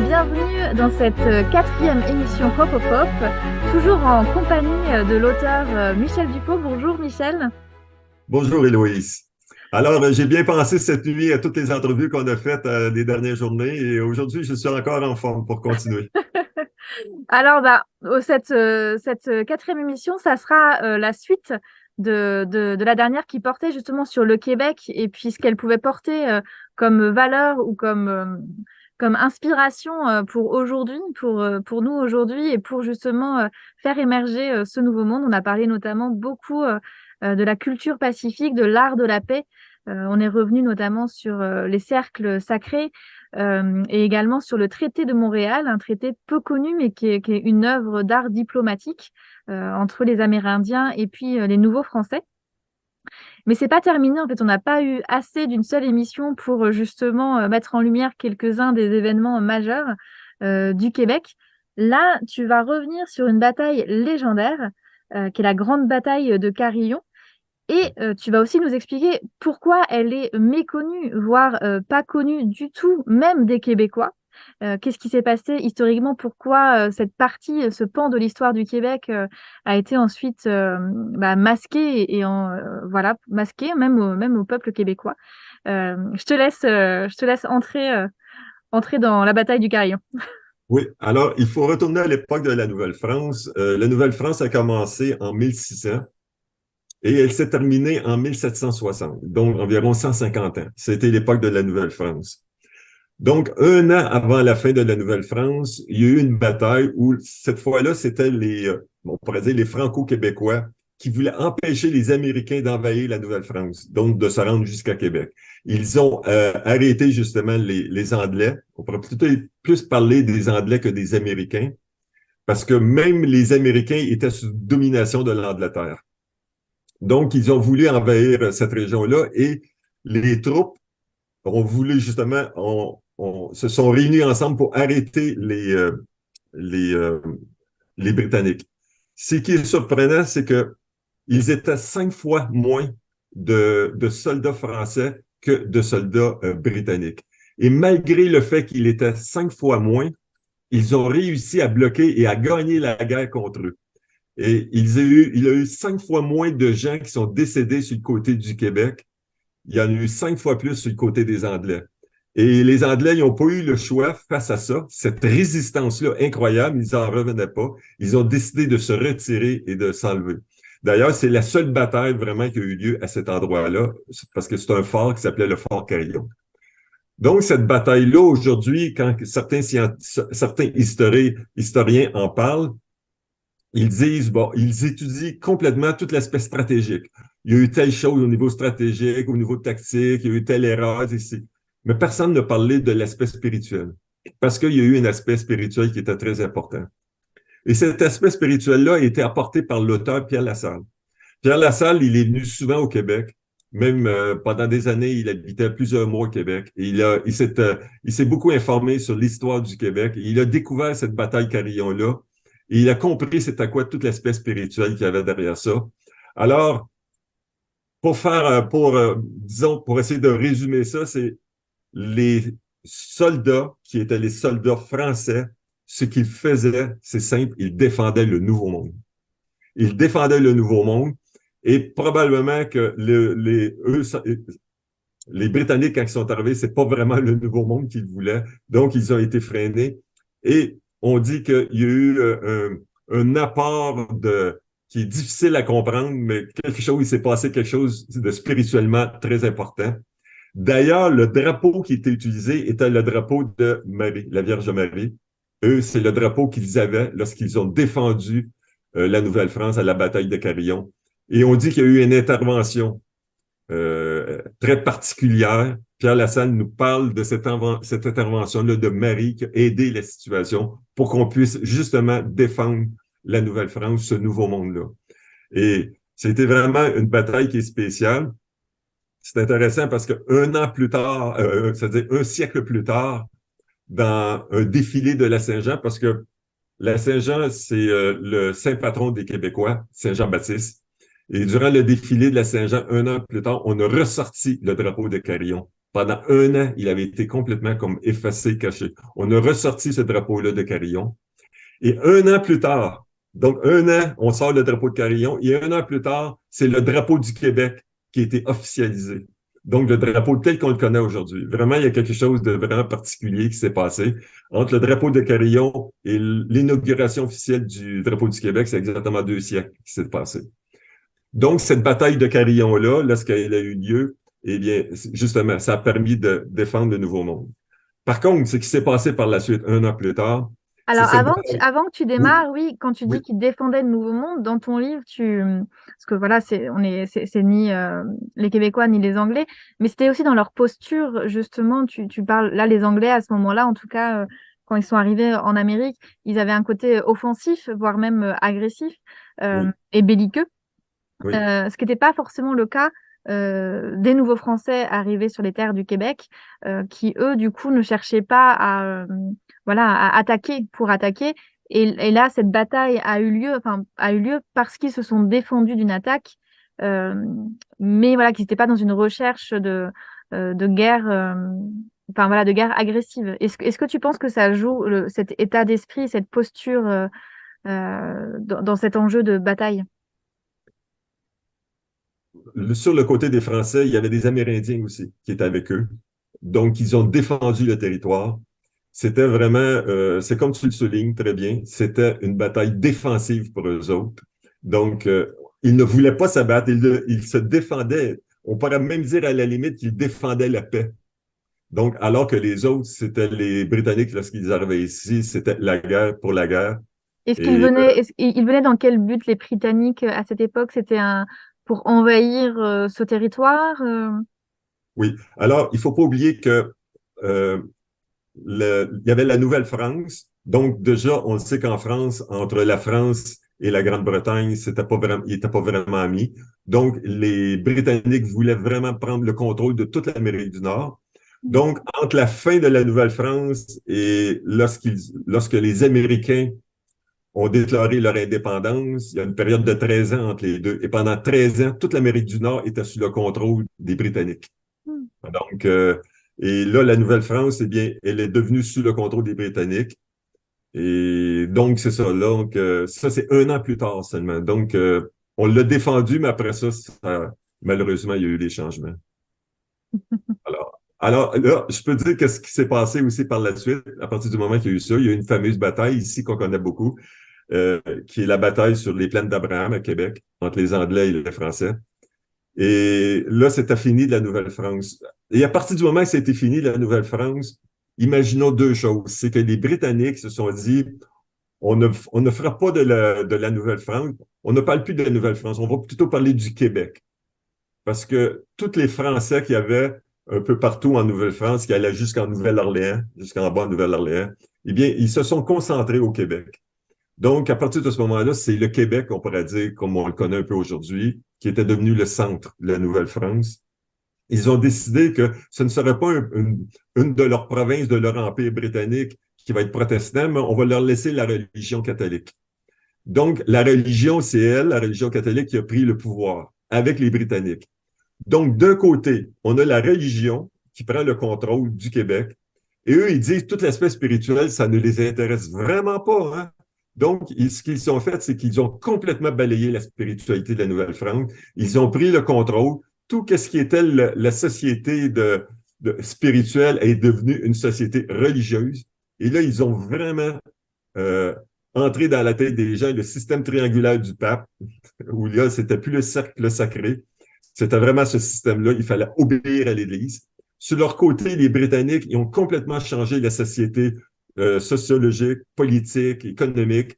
bienvenue dans cette quatrième émission Hop Hop Hop, toujours en compagnie de l'auteur Michel Dupont. Bonjour Michel. Bonjour Héloïse. Alors, j'ai bien pensé cette nuit à toutes les entrevues qu'on a faites les dernières journées et aujourd'hui, je suis encore en forme pour continuer. Alors, cette quatrième émission, ça sera la suite de la dernière qui portait justement sur le Québec et puis ce qu'elle pouvait porter comme valeur ou comme inspiration pour aujourd'hui, pour nous aujourd'hui et pour justement faire émerger ce nouveau monde. On a parlé notamment beaucoup de la culture pacifique, de l'art de la paix. On est revenu notamment sur les cercles sacrés et également sur le traité de Montréal, un traité peu connu mais qui est une œuvre d'art diplomatique entre les Amérindiens et puis les nouveaux Français. Mais c'est pas terminé, en fait, on n'a pas eu assez d'une seule émission pour justement mettre en lumière quelques-uns des événements majeurs du Québec. Là, tu vas revenir sur une bataille légendaire, qui est la grande bataille de Carillon. Et tu vas aussi nous expliquer pourquoi elle est méconnue, voire pas connue du tout, même des Québécois. Qu'est-ce qui s'est passé historiquement? Pourquoi cette partie, ce pan de l'histoire du Québec a été ensuite masqué voilà, masqué même au peuple québécois. Je te laisse entrer dans la bataille du Carillon. Oui, alors, il faut retourner à l'époque de la Nouvelle-France. La Nouvelle-France a commencé en 1600 et elle s'est terminée en 1760, donc environ 150 ans. C'était l'époque de la Nouvelle-France. Donc, un an avant la fin de la Nouvelle-France, il y a eu une bataille où, cette fois-là, c'était on pourrait dire les Franco-Québécois qui voulaient empêcher les Américains d'envahir la Nouvelle-France, donc de se rendre jusqu'à Québec. Ils ont arrêté justement les Anglais. On pourrait peut-être plus parler des Anglais que des Américains, parce que même les Américains étaient sous domination de l'Angleterre. Donc, ils ont voulu envahir cette région-là et les troupes ont voulu justement, se sont réunis ensemble pour arrêter les Britanniques. Ce qui est surprenant, c'est que ils étaient 5 fois moins de soldats français que de soldats britanniques. Et malgré le fait qu'il était 5 fois moins, ils ont réussi à bloquer et à gagner la guerre contre eux. Et il y a eu 5 fois moins de gens qui sont décédés sur le côté du Québec. Il y en a eu 5 fois plus sur le côté des Anglais. Et les Anglais, ils n'ont pas eu le choix face à ça. Cette résistance-là incroyable, ils n'en revenaient pas. Ils ont décidé de se retirer et de s'enlever. D'ailleurs, c'est la seule bataille vraiment qui a eu lieu à cet endroit-là, parce que c'est un fort qui s'appelait le fort Carillon. Donc, cette bataille-là, aujourd'hui, quand certains historiens en parlent, ils disent, bon, ils étudient complètement tout l'aspect stratégique. Il y a eu telle chose au niveau stratégique, au niveau tactique, il y a eu telle erreur ici. Mais personne ne parlait de l'aspect spirituel, parce qu'il y a eu un aspect spirituel qui était très important. Et cet aspect spirituel-là a été apporté par l'auteur Pierre Lassalle. Pierre Lassalle, il est venu souvent au Québec. Même pendant des années, il habitait plusieurs mois au Québec. Et il s'est beaucoup informé sur l'histoire du Québec. Et il a découvert cette bataille Carillon-là. Et il a compris c'était quoi tout l'aspect spirituel qu'il y avait derrière ça. Alors, disons, pour essayer de résumer ça, c'est les soldats qui étaient les soldats français, ce qu'ils faisaient, c'est simple, ils défendaient le Nouveau Monde. Ils défendaient le Nouveau Monde et probablement que les Britanniques, quand ils sont arrivés, c'est pas vraiment le Nouveau Monde qu'ils voulaient. Donc, ils ont été freinés. Et on dit qu'il y a eu un apport qui est difficile à comprendre, mais il s'est passé quelque chose de spirituellement très important. D'ailleurs, le drapeau qui était utilisé était le drapeau de Marie, la Vierge Marie. Eux, c'est le drapeau qu'ils avaient lorsqu'ils ont défendu la Nouvelle-France à la bataille de Carillon. Et on dit qu'il y a eu une intervention très particulière. Pierre Lassalle nous parle de cette intervention-là de Marie qui a aidé la situation pour qu'on puisse justement défendre la Nouvelle-France, ce nouveau monde-là. Et c'était vraiment une bataille qui est spéciale. C'est intéressant parce qu'un an plus tard, c'est-à-dire un siècle plus tard, dans un défilé de la Saint-Jean, parce que la Saint-Jean, c'est le saint patron des Québécois, Saint-Jean-Baptiste. Et durant le défilé de la Saint-Jean, un an plus tard, on a ressorti le drapeau de Carillon Pendant un an, il avait été complètement comme effacé, caché. On a ressorti ce drapeau-là de Carillon. Et un an plus tard, donc un an, on sort le drapeau de Carillon, et un an plus tard, c'est le drapeau du Québec qui a été officialisé. Donc, le drapeau tel qu'on le connaît aujourd'hui. Vraiment, il y a quelque chose de vraiment particulier qui s'est passé. Entre le drapeau de Carillon et l'inauguration officielle du drapeau du Québec, c'est exactement 2 siècles qui s'est passé. Donc, cette bataille de Carillon-là, lorsqu'elle a eu lieu, eh bien, justement, ça a permis de défendre le Nouveau Monde. Par contre, ce qui s'est passé par la suite, un an plus tard, c'est Alors, cette bataille. avant que tu Oui, démarres, oui, quand tu dis oui, qu'il défendait le Nouveau Monde, dans ton livre, parce que voilà, c'est ni les Québécois ni les Anglais, mais c'était aussi dans leur posture, justement, tu parles, là, les Anglais, à ce moment-là, en tout cas, quand ils sont arrivés en Amérique, ils avaient un côté offensif, voire même agressif, oui, et belliqueux. oui. Ce qui n'était pas forcément le cas des nouveaux Français arrivés sur les terres du Québec, qui eux, du coup, ne cherchaient pas voilà, à attaquer pour attaquer. Et là, cette bataille a eu lieu parce qu'ils se sont défendus d'une attaque, euh, mais voilà, qu'ils n'étaient pas dans une recherche de guerre, enfin voilà, de guerre agressive. Est-ce que tu penses que ça joue cet état d'esprit, cette posture dans cet enjeu de bataille? Sur le côté des Français, il y avait des Amérindiens aussi qui étaient avec eux. Donc, ils ont défendu le territoire. C'était vraiment, c'est comme tu le soulignes très bien, c'était une bataille défensive pour eux autres. Donc, ils ne voulaient pas s'abattre, ils se défendaient. On pourrait même dire à la limite qu'ils défendaient la paix. Donc, alors que les autres, c'était les Britanniques, lorsqu'ils arrivaient ici, c'était la guerre pour la guerre. Et Ils venaient dans quel but, les Britanniques, à cette époque? C'était pour envahir ce territoire? oui, alors, il faut pas oublier que euh, il y avait la Nouvelle-France. Donc, déjà, on sait qu'en France, entre la France et la Grande-Bretagne, ils n'étaient pas vraiment amis. Donc, les Britanniques voulaient vraiment prendre le contrôle de toute l'Amérique du Nord. Donc, entre la fin de la Nouvelle-France et lorsque les Américains ont déclaré leur indépendance, il y a une période de 13 ans entre les deux. Et pendant 13 ans, toute l'Amérique du Nord était sous le contrôle des Britanniques. Hmm. Donc, et là, la Nouvelle-France, eh bien, elle est devenue sous le contrôle des Britanniques. Et donc, c'est ça. Donc, ça, c'est un an plus tard seulement. Donc, on l'a défendu, mais après ça, malheureusement, il y a eu des changements. Alors là, je peux dire qu'est-ce qui s'est passé aussi par la suite, à partir du moment qu'il y a eu ça. Il y a eu une fameuse bataille ici qu'on connaît beaucoup, qui est la bataille sur les plaines d'Abraham à Québec, entre les Anglais et les Français. Et là, c'était fini de la Nouvelle-France. Et à partir du moment que c'était fini de la Nouvelle-France, imaginons deux choses. C'est que les Britanniques se sont dit, on ne fera pas de la Nouvelle-France, on ne parle plus de la Nouvelle-France, on va plutôt parler du Québec. Parce que tous les Français qu'il y avait un peu partout en Nouvelle-France, qui allaient jusqu'en Nouvelle-Orléans, jusqu'en bas en Nouvelle-Orléans, eh bien, ils se sont concentrés au Québec. Donc, à partir de ce moment-là, c'est le Québec, on pourrait dire, comme on le connaît un peu aujourd'hui, qui était devenu le centre de la Nouvelle-France. Ils ont décidé que ce ne serait pas une de leurs provinces de leur empire britannique qui va être protestant, mais on va leur laisser la religion catholique. Donc, la religion, c'est elle, la religion catholique, qui a pris le pouvoir avec les Britanniques. Donc, d'un côté, on a la religion qui prend le contrôle du Québec, et eux, ils disent tout l'aspect spirituel, ça ne les intéresse vraiment pas. Hein? Donc, ce qu'ils ont fait, c'est qu'ils ont complètement balayé la spiritualité de la Nouvelle-France. Ils ont pris le contrôle. Tout ce qui était la société spirituelle est devenue une société religieuse. Et là, ils ont vraiment euh, entré dans la tête des gens le système triangulaire du pape, où là, c'était plus le cercle sacré. C'était vraiment ce système-là. Il fallait obéir à l'Église. Sur leur côté, les Britanniques, ils ont complètement changé la société sociologique, politique, économique.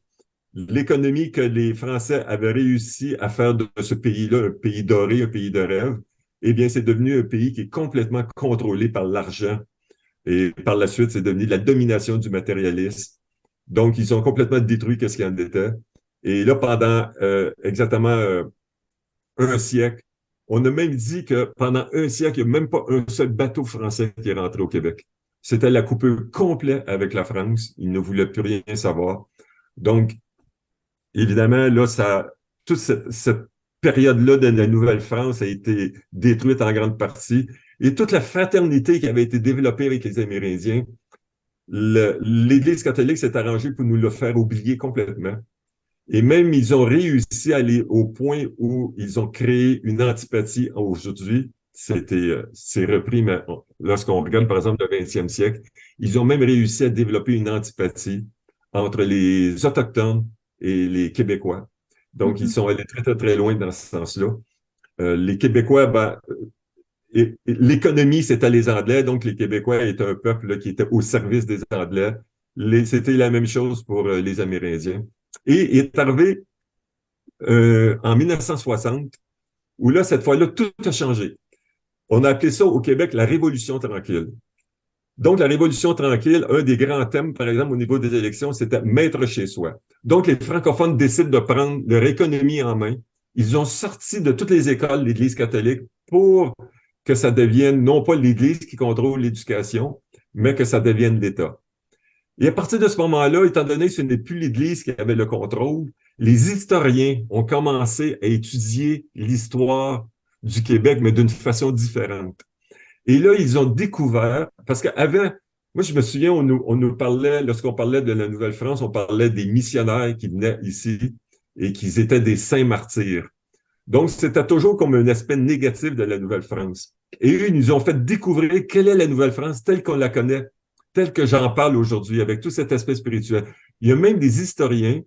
L'économie que les Français avaient réussi à faire de ce pays-là un pays doré, un pays de rêve, eh bien, c'est devenu un pays qui est complètement contrôlé par l'argent. Et par la suite, c'est devenu la domination du matérialisme. Donc, ils ont complètement détruit ce qu'il en était. Et là, pendant exactement 1 siècle, on a même dit que pendant 1 siècle, il n'y a même pas un seul bateau français qui est rentré au Québec. C'était la coupure complète avec la France. Ils ne voulaient plus rien savoir. Donc, évidemment, là, toute cette période-là de la Nouvelle-France a été détruite en grande partie. et toute la fraternité qui avait été développée avec les Amérindiens, l'Église catholique s'est arrangée pour nous le faire oublier complètement. Et même, ils ont réussi à aller au point où ils ont créé une antipathie aujourd'hui. C'est repris, mais lorsqu'on regarde, par exemple, le 20e siècle, ils ont même réussi à développer une antipathie entre les Autochtones et les Québécois. Donc, ils sont allés très, très, très loin dans ce sens-là. Les Québécois, ben, l'économie, c'était les Anglais, donc les Québécois étaient un peuple là, qui était au service des Anglais. C'était la même chose pour les Amérindiens. Et il est arrivé en 1960, où là, cette fois-là, tout a changé. On a appelé ça au Québec la Révolution tranquille. Donc, la Révolution tranquille, un des grands thèmes, par exemple, au niveau des élections, c'était mettre chez soi. Donc, les francophones décident de prendre leur économie en main. Ils ont sorti de toutes les écoles l'Église catholique pour que ça devienne non pas l'Église qui contrôle l'éducation, mais que ça devienne l'État. Et à partir de ce moment-là, étant donné que ce n'est plus l'Église qui avait le contrôle, les historiens ont commencé à étudier l'histoire du Québec, mais d'une façon différente. Et là, ils ont découvert, parce qu'avant, moi, je me souviens, on nous parlait, lorsqu'on parlait de la Nouvelle-France, on parlait des missionnaires qui venaient ici et qu'ils étaient des saints martyrs. Donc, c'était toujours comme un aspect négatif de la Nouvelle-France. Et eux, ils nous ont fait découvrir quelle est la Nouvelle-France telle qu'on la connaît, telle que j'en parle aujourd'hui, avec tout cet aspect spirituel. Il y a même des historiens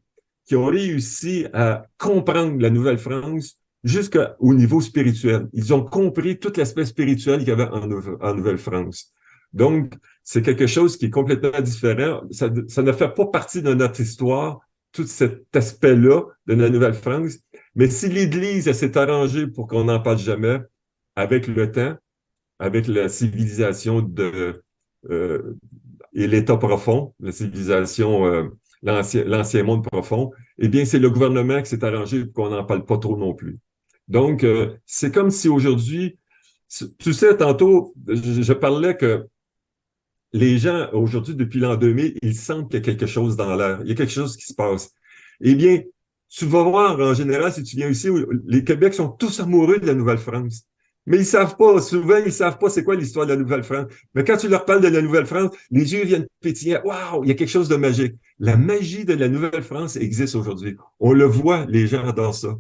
qui ont réussi à comprendre la Nouvelle-France jusqu'au niveau spirituel. Ils ont compris tout l'aspect spirituel qu'il y avait en Nouvelle-France. Donc, c'est quelque chose qui est complètement différent. Ça ne fait pas partie de notre histoire, tout cet aspect-là de la Nouvelle-France. Mais si l'Église s'est arrangée pour qu'on n'en parle jamais, avec le temps, avec la civilisation et l'État profond, la civilisation, l'ancien monde profond, eh bien, c'est le gouvernement qui s'est arrangé pour qu'on n'en parle pas trop non plus. Donc, c'est comme si aujourd'hui, tu sais, tantôt, je parlais que les gens, aujourd'hui, depuis l'an 2000, ils sentent qu'il y a quelque chose dans l'air. Il y a quelque chose qui se passe. Eh bien, tu vas voir, en général, si tu viens ici, les Québec sont tous amoureux de la Nouvelle-France. Mais ils savent pas, souvent, ils savent pas c'est quoi l'histoire de la Nouvelle-France. Mais quand tu leur parles de la Nouvelle-France, les yeux viennent pétiller. Waouh, il y a quelque chose de magique. La magie de la Nouvelle-France existe aujourd'hui. On le voit, les gens adorent ça.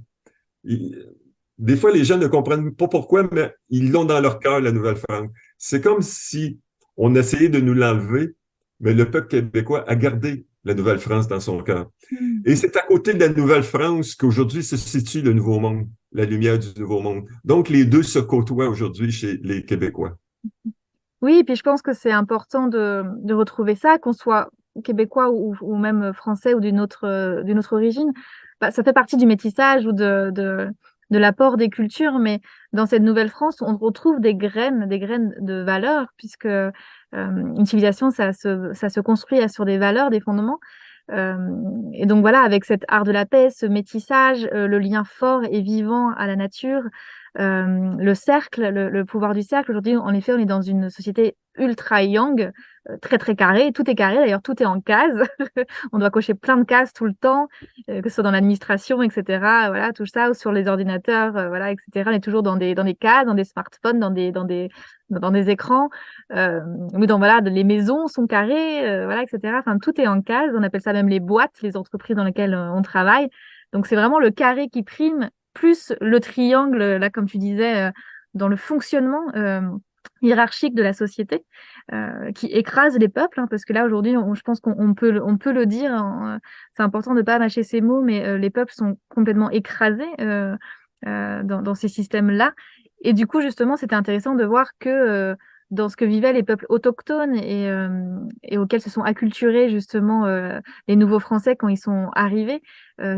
Des fois, les gens ne comprennent pas pourquoi, mais ils l'ont dans leur cœur, la Nouvelle-France. C'est comme si on essayait de nous l'enlever, mais le peuple québécois a gardé la Nouvelle-France dans son cœur. Et c'est à côté de la Nouvelle-France qu'aujourd'hui se situe le Nouveau Monde, la lumière du Nouveau Monde. Donc, les deux se côtoient aujourd'hui chez les Québécois. Oui, et puis je pense que c'est important de retrouver ça, qu'on soit québécois ou même français ou d'une autre origine. Bah, ça fait partie du métissage ou de l'apport des cultures, mais dans cette Nouvelle-France, on retrouve des graines de valeurs, puisque une civilisation, ça se construit sur des valeurs, des fondements. Euh, et donc voilà, avec cet art de la paix, ce métissage, le lien fort et vivant à la nature, le cercle, le pouvoir du cercle. Aujourd'hui, en effet, on est dans une société ultra yang, très très carré. Tout est carré, d'ailleurs, tout est en cases. On doit cocher plein de cases tout le temps, que ce soit dans l'administration, etc. Voilà, tout ça, ou sur les ordinateurs, voilà, etc. On est toujours dans des cases, dans des smartphones, dans des écrans. Mais donc voilà, les maisons sont carrées, voilà, etc. Enfin, tout est en cases. On appelle ça même les boîtes, les entreprises dans lesquelles on travaille. Donc c'est vraiment le carré qui prime, plus le triangle, là, comme tu disais, dans le fonctionnement hiérarchique de la société, qui écrase les peuples, hein, parce que là, aujourd'hui, je pense on peut le dire, hein, c'est important de ne pas mâcher ces mots, mais les peuples sont complètement écrasés dans ces systèmes-là. Et du coup, justement, c'était intéressant de voir que dans ce que vivaient les peuples autochtones et auxquels se sont acculturés justement les nouveaux Français quand ils sont arrivés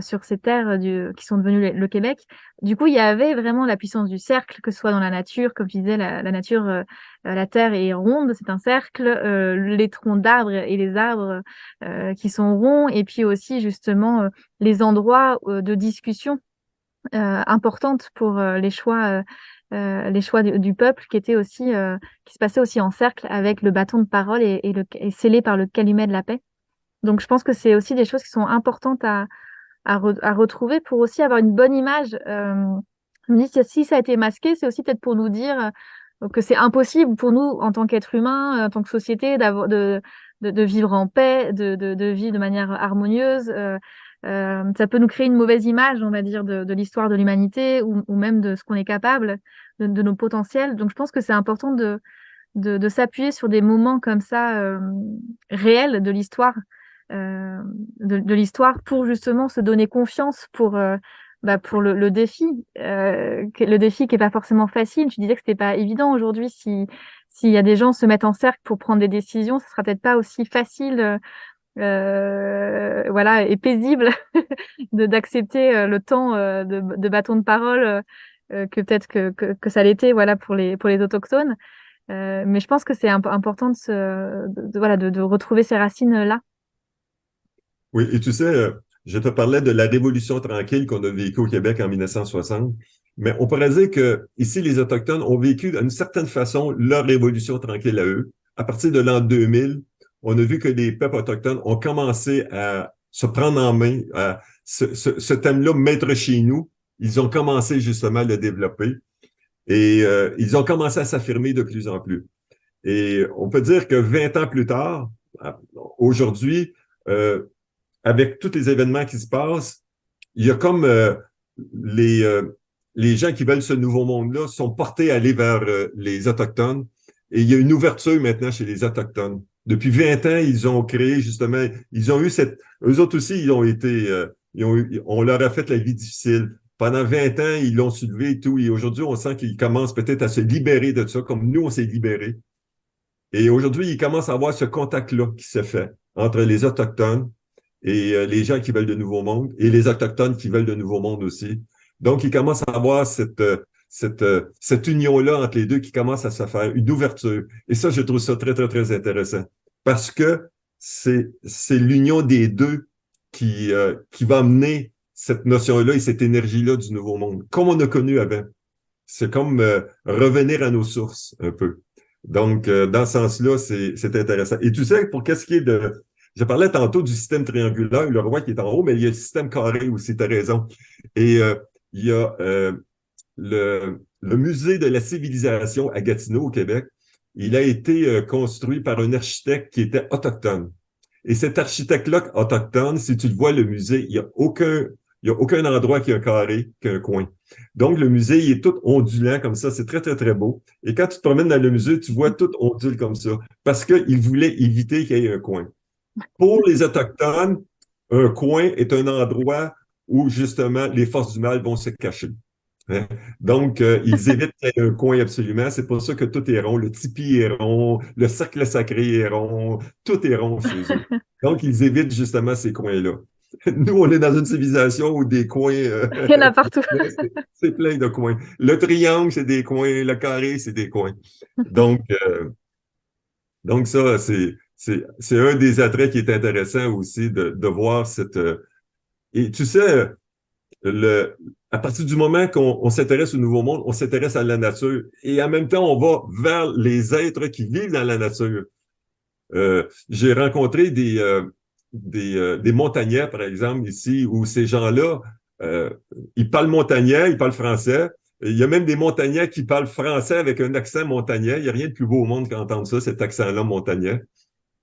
sur ces terres qui sont devenues le Québec. Du coup, il y avait vraiment la puissance du cercle, que ce soit dans la nature, comme je disais, la nature, la terre est ronde, c'est un cercle, les troncs d'arbres et les arbres qui sont ronds, et puis aussi justement les endroits de discussion importantes pour les choix du peuple qui étaient aussi qui se passaient aussi en cercle avec le bâton de parole et scellé par le calumet de la paix. Donc je pense que c'est aussi des choses qui sont importantes à retrouver pour aussi avoir une bonne image. Je me dis si ça a été masqué, c'est aussi peut-être pour nous dire que c'est impossible pour nous, en tant qu'être humain, en tant que société, de vivre en paix, de vivre de manière harmonieuse. Ça peut nous créer une mauvaise image, on va dire, de l'histoire de l'humanité ou même de ce qu'on est capable, de nos potentiels. Donc, je pense que c'est important de s'appuyer sur des moments comme ça, réels de l'histoire, euh, de l'histoire pour justement se donner confiance pour le défi, le défi qui est pas forcément facile. Tu disais que c'était pas évident aujourd'hui. S'il y a des gens se mettent en cercle pour prendre des décisions, ce sera peut-être pas aussi facile, voilà, et paisible d'accepter le temps de bâton de parole que peut-être que ça l'était, voilà, pour les autochtones. Mais je pense que c'est important voilà, de retrouver ces racines-là. Oui, et tu sais, je te parlais de la Révolution tranquille qu'on a vécue au Québec en 1960, mais on pourrait dire que ici, les Autochtones ont vécu d'une certaine façon leur Révolution tranquille à eux. À partir de l'an 2000, on a vu que les peuples autochtones ont commencé à se prendre en main, à ce thème-là, mettre chez nous. Ils ont commencé justement à le développer et ils ont commencé à s'affirmer de plus en plus. Et on peut dire que 20 ans plus tard, aujourd'hui, euh, avec tous les événements qui se passent, il y a comme les gens qui veulent ce nouveau monde-là sont portés à aller vers les Autochtones. Et il y a une ouverture maintenant chez les Autochtones. Depuis 20 ans, ils ont créé justement, ils ont eu cette, eux autres aussi, ils ont été, on leur a fait la vie difficile. Pendant 20 ans, ils l'ont soulevé et tout. Et aujourd'hui, on sent qu'ils commencent peut-être à se libérer de ça, comme nous, on s'est libérés. Et aujourd'hui, ils commencent à avoir ce contact-là qui se fait entre les Autochtones et les gens qui veulent de nouveaux mondes et les Autochtones qui veulent de nouveaux mondes aussi. Donc, ils commencent à avoir cette union-là entre les deux qui commence à se faire, une ouverture. Et ça, je trouve ça très, très, très intéressant parce que c'est l'union des deux qui va amener cette notion-là et cette énergie-là du nouveau monde, comme on a connu avant. C'est comme revenir à nos sources un peu. Donc, dans ce sens-là, c'est intéressant. Et tu sais, pour qu'est-ce qui est de... Je parlais tantôt du système triangulaire, le roi qui est en haut, mais il y a le système carré aussi, tu as raison. Et il y a le musée de la civilisation à Gatineau, au Québec. Il a été construit par un architecte qui était autochtone. Et cet architecte-là autochtone, si tu le vois, le musée, il y a aucun endroit qui a un carré, qui a un coin. Donc, le musée, il est tout ondulant comme ça. C'est très, très, très beau. Et quand tu te promènes dans le musée, tu vois tout ondule comme ça. Parce qu'il voulait éviter qu'il y ait un coin. Pour les Autochtones, un coin est un endroit où, justement, les forces du mal vont se cacher. Hein? Donc, ils évitent qu'il y ait un coin absolument. C'est pour ça que tout est rond. Le tipi est rond, le cercle sacré est rond, tout est rond chez eux. Donc, ils évitent justement ces coins-là. Nous, on est dans une civilisation où des coins, Il y en a partout. c'est plein de coins. Le triangle, c'est des coins. Le carré, c'est des coins. Donc, donc ça, c'est un des attraits qui est intéressant aussi de voir cette... et tu sais, à partir du moment qu'on s'intéresse au nouveau monde, on s'intéresse à la nature. Et en même temps, on va vers les êtres qui vivent dans la nature. J'ai rencontré des montagnais, par exemple, ici, où ces gens-là, euh, ils parlent montagnais, ils parlent français. Il y a même des montagnais qui parlent français avec un accent montagnais. Il n'y a rien de plus beau au monde qu'entendre ça, cet accent-là montagnais.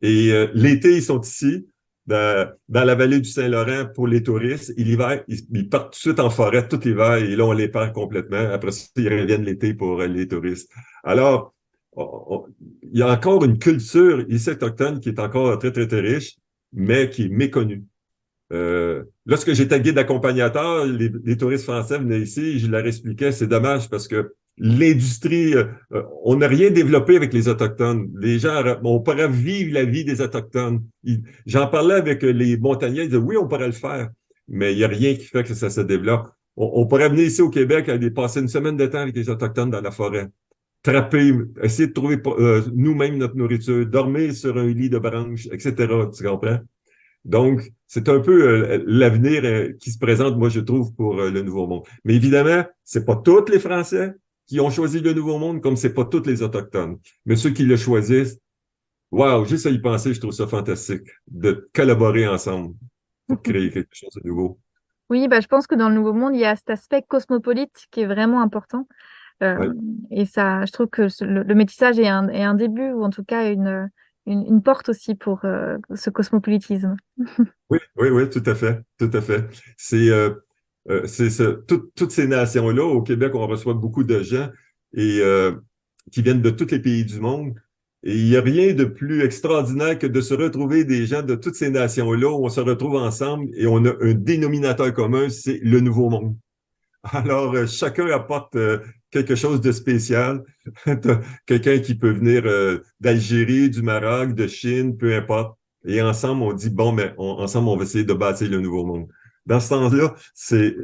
Et l'été, ils sont ici, dans la vallée du Saint-Laurent pour les touristes. Et l'hiver, ils partent tout de suite en forêt tout l'hiver et là, on les perd complètement. Après ça, ils reviennent l'été pour les touristes. Alors, il y a encore une culture ici autochtone qui est encore très, très, très riche, mais qui est méconnue. Lorsque j'étais guide accompagnateur, les touristes français venaient ici, je leur expliquais, c'est dommage parce que l'industrie, on n'a rien développé avec les Autochtones. Les gens, on pourrait vivre la vie des Autochtones. J'en parlais avec les montagnais, ils disaient oui, on pourrait le faire, mais il n'y a rien qui fait que ça se développe. On pourrait venir ici au Québec, aller passer une semaine de temps avec les Autochtones dans la forêt, trapper, essayer de trouver nous-mêmes notre nourriture, dormir sur un lit de branches, etc. Tu comprends? Donc, c'est un peu l'avenir qui se présente, moi, je trouve, pour le Nouveau Monde. Mais évidemment, c'est pas tous les Français qui ont choisi le Nouveau Monde, comme c'est pas tous les Autochtones. Mais ceux qui le choisissent, waouh, juste à y penser, je trouve ça fantastique de collaborer ensemble pour créer quelque chose de nouveau. Oui, bah, je pense que dans le Nouveau Monde, il y a cet aspect cosmopolite qui est vraiment important. Euh, Oui, et ça, je trouve que le métissage est un début, ou en tout cas une porte aussi pour ce cosmopolitisme. oui, oui, oui, tout à fait, tout à fait. Toutes ces nations-là, au Québec, on reçoit beaucoup de gens et qui viennent de tous les pays du monde. Et il n'y a rien de plus extraordinaire que de se retrouver des gens de toutes ces nations-là, où on se retrouve ensemble et on a un dénominateur commun, c'est le Nouveau Monde. Alors, chacun apporte quelque chose de spécial. T'as quelqu'un qui peut venir d'Algérie, du Maroc, de Chine, peu importe. Et ensemble, on dit, bon, mais ensemble, on va essayer de bâtir le nouveau monde. Dans ce sens-là, c'est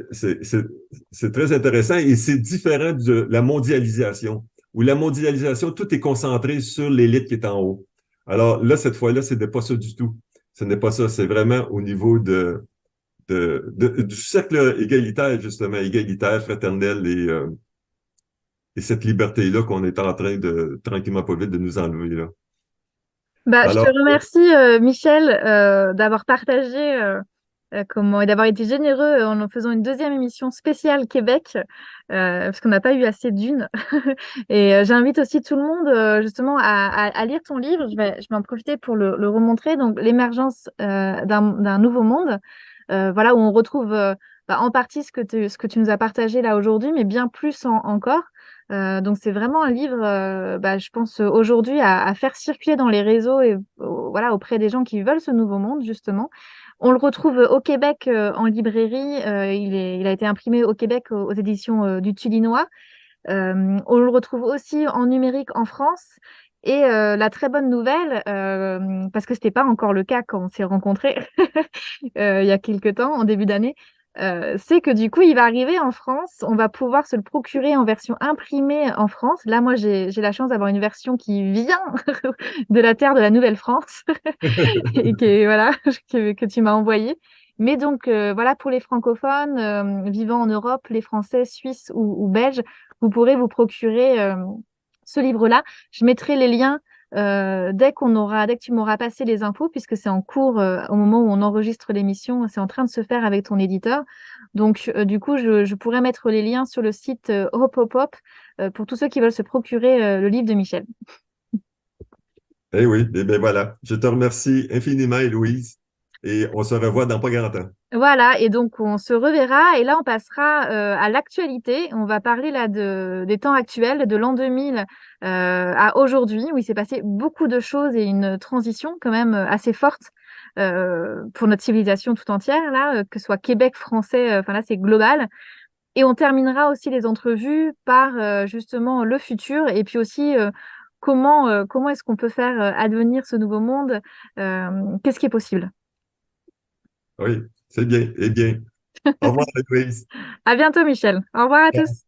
très intéressant et c'est différent de la mondialisation, où la mondialisation, tout est concentré sur l'élite qui est en haut. Alors là, cette fois-là, ce n'est pas ça du tout. Ce n'est pas ça. C'est vraiment au niveau du cercle égalitaire, justement, égalitaire, fraternel et cette liberté-là qu'on est en train de, tranquillement pas vite, de nous enlever, là. Bah, je te Alors, remercie, Michel, d'avoir partagé comment et d'avoir été généreux en faisant une deuxième émission spéciale Québec, parce qu'on n'a pas eu assez d'une. Et j'invite aussi tout le monde justement à lire ton livre. Je vais en profiter pour le remontrer. Donc, l'émergence d'un nouveau monde, voilà, où on retrouve bah, en partie ce que tu nous as partagé là aujourd'hui, mais bien plus encore. Donc c'est vraiment un livre, bah, je pense aujourd'hui à faire circuler dans les réseaux et voilà auprès des gens qui veulent ce nouveau monde justement. On le retrouve au Québec en librairie. Il a été imprimé au Québec aux éditions du Tulinois. On le retrouve aussi en numérique en France. Et la très bonne nouvelle, parce que c'était pas encore le cas quand on s'est rencontrés il y a quelques temps, en début d'année, c'est que du coup, il va arriver en France. On va pouvoir se le procurer en version imprimée en France. Là, moi, j'ai la chance d'avoir une version qui vient de la terre de la Nouvelle-France et voilà, que tu m'as envoyé. Mais donc, voilà, pour les francophones vivant en Europe, les Français, Suisses ou Belges, vous pourrez vous procurer ce livre-là. Je mettrai les liens dès que tu m'auras passé les infos, puisque c'est en cours au moment où on enregistre l'émission, c'est en train de se faire avec ton éditeur. Donc, du coup, je pourrais mettre les liens sur le site Hop Hop Hop pour tous ceux qui veulent se procurer le livre de Michel. eh oui, eh bien voilà. Je te remercie infiniment, Héloïse, et on se revoit dans pas grand temps. Voilà, et donc on se reverra et là on passera à l'actualité. On va parler là des temps actuels, de l'an 2000 à aujourd'hui, où il s'est passé beaucoup de choses et une transition quand même assez forte pour notre civilisation tout entière, là, que ce soit Québec, français, enfin là c'est global. Et on terminera aussi les entrevues par justement le futur et puis aussi comment est-ce qu'on peut faire advenir ce nouveau monde, qu'est-ce qui est possible. Oui, c'est bien. Eh bien, au revoir, Héloïse. À bientôt, Michel. Au revoir à tous.